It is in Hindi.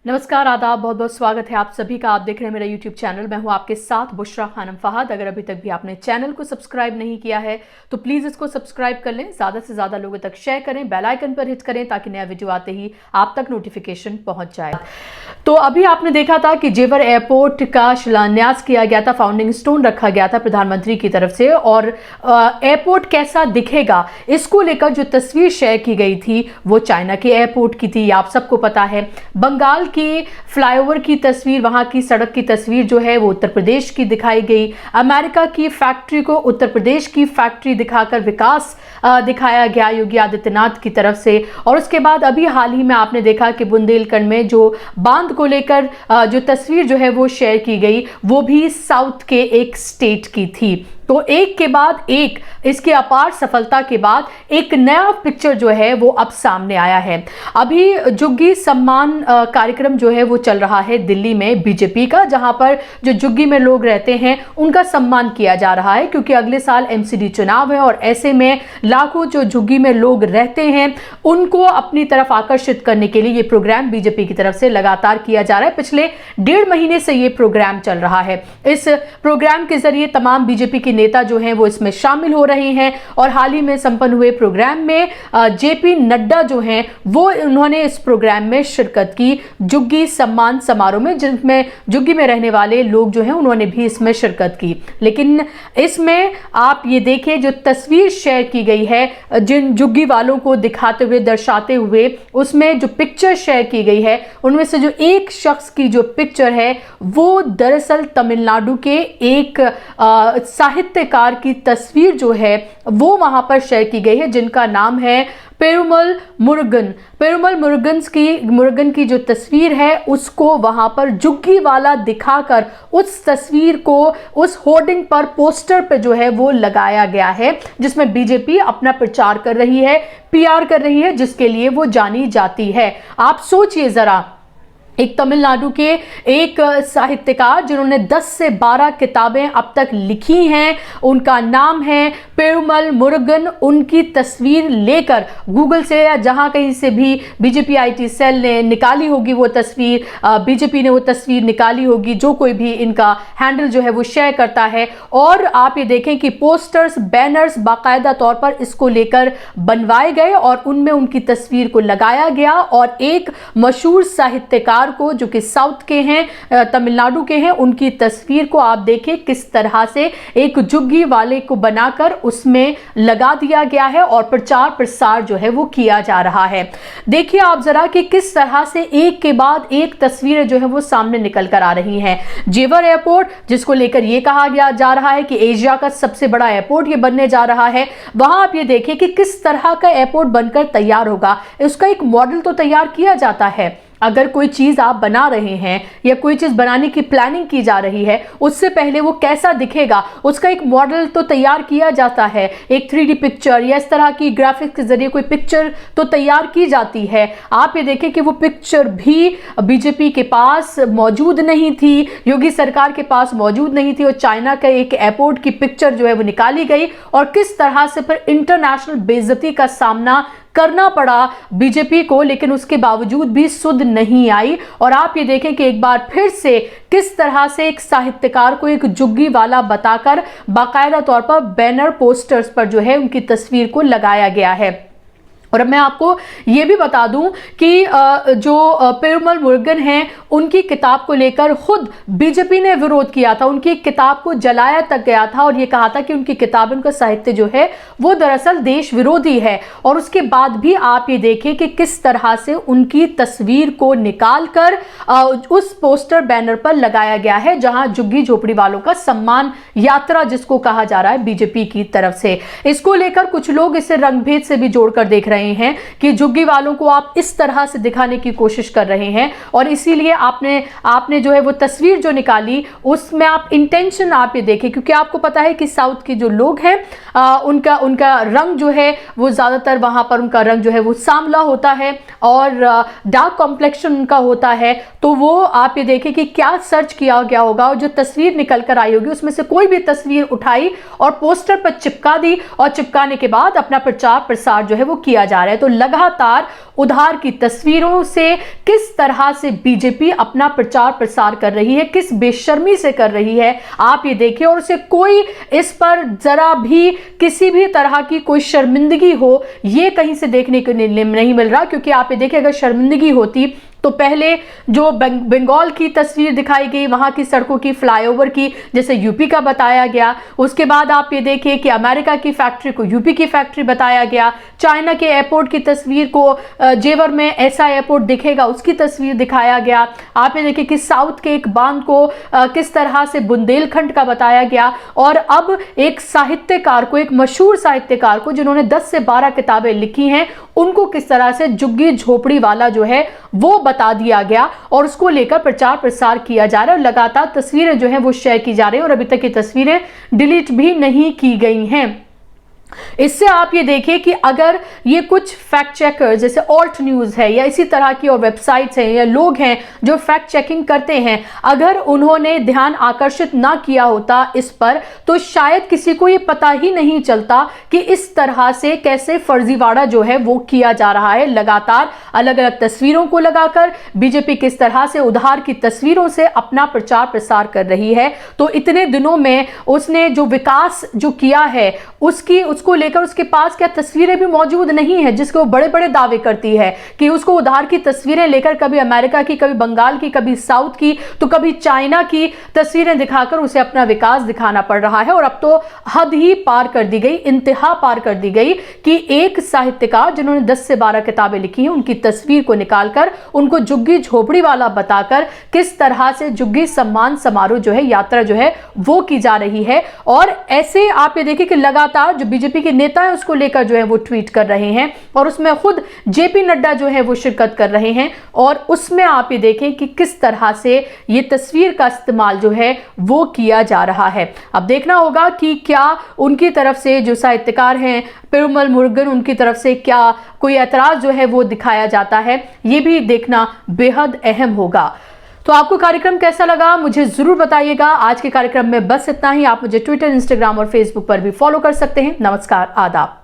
नमस्कार, आदाब, बहुत बहुत स्वागत है आप सभी का। आप देख रहे हैं मेरा यूट्यूब चैनल। मैं हूं आपके साथ बुशरा खानम फहद। अगर अभी तक भी आपने चैनल को सब्सक्राइब नहीं किया है तो प्लीज़ इसको सब्सक्राइब कर लें, ज़्यादा से ज़्यादा लोगों तक शेयर करें, बेल आइकन पर हिट करें ताकि नया वीडियो आते ही आप तक नोटिफिकेशन पहुंच जाए। तो अभी आपने देखा था कि जेवर एयरपोर्ट का शिलान्यास किया गया था, फाउंडिंग स्टोन रखा गया था प्रधानमंत्री की तरफ से, और एयरपोर्ट कैसा दिखेगा इसको लेकर जो तस्वीर शेयर की गई थी वो चाइना के एयरपोर्ट की थी, आप सबको पता है। बंगाल की फ्लाईओवर की तस्वीर, वहां की सड़क की तस्वीर जो है वो उत्तर प्रदेश की दिखाई गई। अमेरिका की फैक्ट्री को उत्तर प्रदेश की फैक्ट्री दिखाकर विकास दिखाया गया योगी आदित्यनाथ की तरफ से। और उसके बाद अभी हाल ही में आपने देखा कि बुंदेलखंड में जो बांध को लेकर जो तस्वीर जो है वो शेयर की गई वो भी साउथ के एक स्टेट की थी। तो एक के बाद एक इसकी अपार सफलता के बाद एक नया पिक्चर जो है वो अब सामने आया है। अभी जुग्गी सम्मान कार्यक्रम जो है वो चल रहा है दिल्ली में बीजेपी का, जहां पर जो जुग्गी में लोग रहते हैं उनका सम्मान किया जा रहा है, क्योंकि अगले साल एमसीडी चुनाव है और ऐसे में लाखों जो जुग्गी में लोग रहते हैं उनको अपनी तरफ आकर्षित करने के लिए ये प्रोग्राम बीजेपी की तरफ से लगातार किया जा रहा है। पिछले 1.5 महीने से ये प्रोग्राम चल रहा है। इस प्रोग्राम के जरिए तमाम बीजेपी के नेता जो हैं वो इसमें शामिल हो रहे हैं और हाल ही में संपन्न हुए प्रोग्राम में जेपी नड्डा जो हैं वो उन्होंने इस प्रोग्राम में शिरकत की, जुग्गी सम्मान समारोह में, जिसमें जुग्गी में रहने वाले लोग जो हैं उन्होंने भी इसमें शिरकत की। लेकिन इसमें आप ये देखिए जो तस्वीर शेयर की गई है जिन जुग्गी वालों को दिखाते हुए, दर्शाते हुए, उसमें जो पिक्चर शेयर की गई है उनमें से जो एक शख्स की जो पिक्चर है वो दरअसल तमिलनाडु के एक साहित्यकार की तस्वीर जो है वो वहां पर शेयर की गई है, जिनका नाम है पेरुमल मुरुगन। पेरुमल मुरुगन की जो तस्वीर है उसको वहां पर जुग्गी वाला दिखाकर उस तस्वीर को उस होर्डिंग पर, पोस्टर पे जो है वो लगाया गया है, जिसमें बीजेपी अपना प्रचार कर रही है, पीआर कर रही है, जिसके लिए वो जानी जाती है। आप सोचिए जरा, एक तमिलनाडु के एक साहित्यकार जिन्होंने 10 से 12 किताबें अब तक लिखी हैं, उनका नाम है पेरुमल मुरुगन। उनकी तस्वीर लेकर गूगल से या जहां कहीं से भी बीजेपी आईटी सेल ने निकाली होगी वो तस्वीर, बीजेपी ने वो तस्वीर निकाली होगी, जो कोई भी इनका हैंडल जो है वो शेयर करता है, और आप ये देखें कि पोस्टर्स, बैनर्स बाकायदा तौर पर इसको लेकर बनवाए गए और उनमें उनकी तस्वीर को लगाया गया। और एक मशहूर साहित्यकार को जो कि साउथ के हैं, तमिलनाडु के हैं, उनकी तस्वीर को आप देखिए किस तरह से एक जुग्गी वाले को बनाकर उसमें लगा दिया गया है और प्रचार प्रसार जो है वो किया जा रहा है। देखिए आप जरा कि किस तरह से एक के बाद एक तस्वीरें जो है वो सामने निकल कर आ रही हैं। जेवर एयरपोर्ट, जिसको लेकर ये कहा गया जा रहा है कि एशिया का सबसे बड़ा एयरपोर्ट ये बनने जा रहा है, वहां आप ये देखिए कि किस तरह का एयरपोर्ट बनकर तैयार होगा। उसका एक मॉडल तो तैयार किया जाता है। अगर कोई चीज आप बना रहे हैं या कोई चीज बनाने की प्लानिंग की जा रही है, उससे पहले वो कैसा दिखेगा उसका एक मॉडल तो तैयार किया जाता है। एक 3D पिक्चर या इस तरह की ग्राफिक्स के जरिए कोई पिक्चर तो तैयार की जाती है। आप ये देखें कि वो पिक्चर भी बीजेपी के पास मौजूद नहीं थी, योगी सरकार के पास मौजूद नहीं थी, और चाइना का एक एयरपोर्ट की पिक्चर जो है वो निकाली गई और किस तरह से फिर इंटरनेशनल बेइज्जती का सामना करना पड़ा बीजेपी को, लेकिन उसके बावजूद भी सुध नहीं आई। और आप ये देखें कि एक बार फिर से किस तरह से एक साहित्यकार को एक जुग्गी वाला बताकर बाकायदा तौर पर बैनर, पोस्टर्स पर जो है उनकी तस्वीर को लगाया गया है। और अब मैं आपको ये भी बता दूं कि जो पेरुमल मुरुगन हैं उनकी किताब को लेकर खुद बीजेपी ने विरोध किया था, उनकी किताब को जलाया तक गया था और ये कहा था कि उनकी किताब, उनका साहित्य जो है वो दरअसल देश विरोधी है। और उसके बाद भी आप ये देखें कि किस तरह से उनकी तस्वीर को निकाल कर उस पोस्टर, बैनर पर लगाया गया है, जहां जुग्गी झोपड़ी वालों का सम्मान यात्रा जिसको कहा जा रहा है बीजेपी की तरफ से। इसको लेकर कुछ लोग इसे रंगभेद से भी जोड़कर देख रहे हैं कि जुग्गी वालों को आप इस तरह से दिखाने की कोशिश कर रहे हैं, और इसीलिए आपने जो है वो तस्वीर जो निकाली उसमें आप इंटेंशन आप ये देखें, क्योंकि आपको पता है कि साउथ के जो लोग हैं उनका रंग जो है वो ज्यादातर वहां पर उनका रंग जो है वो सांवला होता है और डार्क कॉम्प्लेक्शन उनका होता है। तो वो आप ये देखें कि क्या सर्च किया गया होगा और जो तस्वीर निकल कर आई होगी उसमें से कोई भी तस्वीर उठाई और पोस्टर पर चिपका दी और चिपकाने के बाद अपना प्रचार प्रसार जो है वो किया जा रहा है। तो लगातार उधार की तस्वीरों से किस तरह से बीजेपी अपना प्रचार प्रसार कर रही है, किस बेशर्मी से कर रही है, आप ये देखिए। और उसे कोई इस पर जरा भी किसी भी तरह की कोई शर्मिंदगी हो, ये कहीं से देखने को नहीं मिल रहा। क्योंकि आप ये देखिए, अगर शर्मिंदगी होती तो पहले जो बंगाल की तस्वीर दिखाई गई, वहां की सड़कों की, फ्लाईओवर की, जैसे यूपी का बताया गया, उसके बाद आप ये देखिए कि अमेरिका की फैक्ट्री को यूपी की फैक्ट्री बताया गया, चाइना के एयरपोर्ट की तस्वीर को जेवर में ऐसा एयरपोर्ट दिखेगा उसकी तस्वीर दिखाया गया। आप ये देखिए कि साउथ के एक बांध को किस तरह से बुंदेलखंड का बताया गया। और अब एक साहित्यकार को, एक मशहूर साहित्यकार को जिन्होंने 10 से 12 किताबें लिखी हैं, उनको किस तरह से झुग्गी झोपड़ी वाला जो है वो बता दिया गया और उसको लेकर प्रचार प्रसार किया जा रहा है। और लगातार तस्वीरें जो हैं वो शेयर की जा रही हैं और अभी तक ये तस्वीरें डिलीट भी नहीं की गई हैं। इससे आप ये देखिए कि अगर ये कुछ फैक्ट चेकर जैसे ऑल्ट न्यूज है या इसी तरह की और वेबसाइट्स हैं या लोग हैं जो फैक्ट चेकिंग करते हैं, अगर उन्होंने ध्यान आकर्षित ना किया होता इस पर, तो शायद किसी को ये पता ही नहीं चलता कि इस तरह से कैसे फर्जीवाड़ा जो है वो किया जा रहा है। लगातार अलग अलग तस्वीरों को लगाकर बीजेपी किस तरह से उधार की तस्वीरों से अपना प्रचार प्रसार कर रही है। तो इतने दिनों में उसने जो विकास जो किया है उसको लेकर उसके पास क्या तस्वीरें भी मौजूद नहीं है, जिसको बड़े बड़े दावे करती है कि उसको उधार की तस्वीरें लेकर कभी अमेरिका की, कभी बंगाल की, कभी साउथ की, तो कभी चाइना की तस्वीरें दिखाकर उसे अपना विकास दिखाना पड़ रहा है। और अब तो हद ही पार कर दी गई, इंतहा पार कर दी गई कि एक साहित्यकार जिन्होंने 10 से 12 किताबें लिखी हैं, उनकी तस्वीर को निकालकर उनको झुग्गी झोपड़ी वाला बताकर किस तरह से झुग्गी सम्मान समारोह जो है, यात्रा जो है वो की जा रही है। और ऐसे आप ये देखिए कि लगातार जो बीजेपी के नेता हैं उसको लेकर जो है वो ट्वीट कर रहे हैं और उसमें खुद जेपी नड्डा जो है वो शिरकत कर रहे हैं। और उसमें आप ये देखें कि किस तरह से ये तस्वीर का इस्तेमाल जो है वो किया जा रहा है। अब देखना होगा कि क्या उनकी तरफ से जो साहित्यकार हैं पेरुमल मुरुगन, उनकी तरफ से क्या कोई ऐतराज जो है वो दिखाया जाता है, ये भी देखना बेहद अहम होगा। तो आपको कार्यक्रम कैसा लगा मुझे जरूर बताइएगा। आज के कार्यक्रम में बस इतना ही। आप मुझे ट्विटर, इंस्टाग्राम और फेसबुक पर भी फॉलो कर सकते हैं। नमस्कार, आदाब।